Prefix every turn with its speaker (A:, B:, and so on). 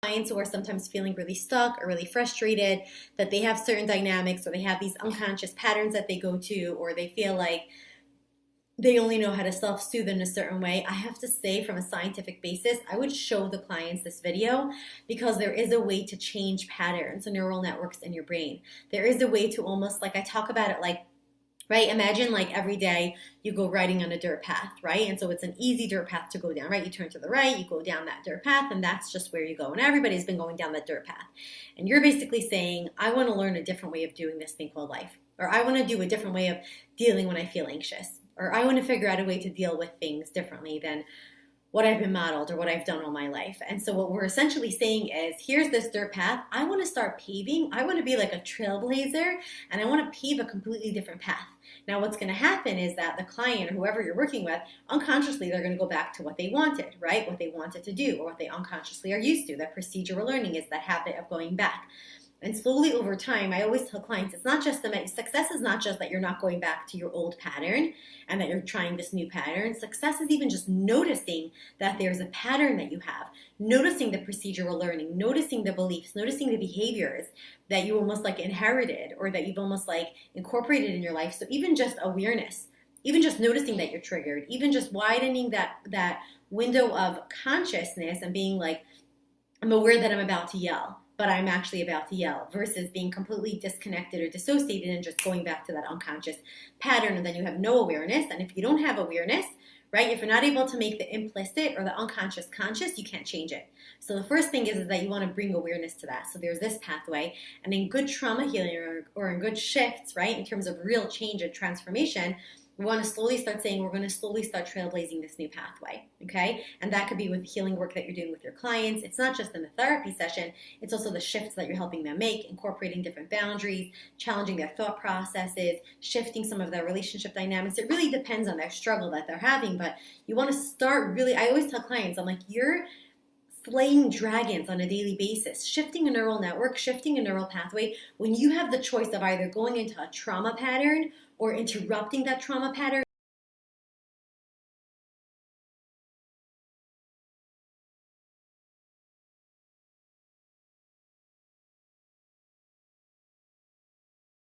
A: clients who are sometimes feeling really stuck or really frustrated, that they have certain dynamics or they have these unconscious patterns that they go to, or they feel like they only know how to self-soothe in a certain way. I have to say, from a scientific basis, I would show the clients this video because there is a way to change patterns and neural networks in your brain. There is a way to almost, like I talk about it like, right? Imagine like every day you go riding on a dirt path, right? And so it's an easy dirt path to go down, right? You turn to the right, you go down that dirt path, and that's just where you go. And everybody's been going down that dirt path. And you're basically saying, I want to learn a different way of doing this thing called life. Or I want to do a different way of dealing when I feel anxious. Or I want to figure out a way to deal with things differently than what I've been modeled or what I've done all my life. And so what we're essentially saying is, here's this dirt path. I want to start paving. I want to be like a trailblazer, and I want to pave a completely different path. Now, what's going to happen is that the client or whoever you're working with, unconsciously, they're going to go back to what they wanted, right? What they wanted to do, or what they unconsciously are used to. That procedural learning is that habit of going back. And slowly over time, I always tell clients, it's not just success is not just that you're not going back to your old pattern and that you're trying this new pattern. Success is even just noticing that there's a pattern that you have, noticing the procedural learning, noticing the beliefs, noticing the behaviors that you almost like inherited or that you've almost like incorporated in your life. So even just awareness, even just noticing that you're triggered, even just widening that window of consciousness and being like, I'm aware that I'm about to yell, but I'm actually about to yell, versus being completely disconnected or dissociated and just going back to that unconscious pattern, and then you have no awareness. And if you don't have awareness, right, if you're not able to make the implicit or the unconscious conscious, you can't change it. So the first thing is that you want to bring awareness to that. So there's this pathway, and in good trauma healing or in good shifts, right, in terms of real change and transformation, we want to slowly start saying we're going to slowly start trailblazing this new pathway, okay? And that could be with healing work that you're doing with your clients. It's not just in the therapy session. It's also the shifts that you're helping them make, incorporating different boundaries, challenging their thought processes, shifting some of their relationship dynamics. It really depends on their struggle that they're having, but you want to start really, I always tell clients, I'm like, you're slaying dragons on a daily basis, shifting a neural network, shifting a neural pathway, when you have the choice of either going into a trauma pattern or interrupting that trauma pattern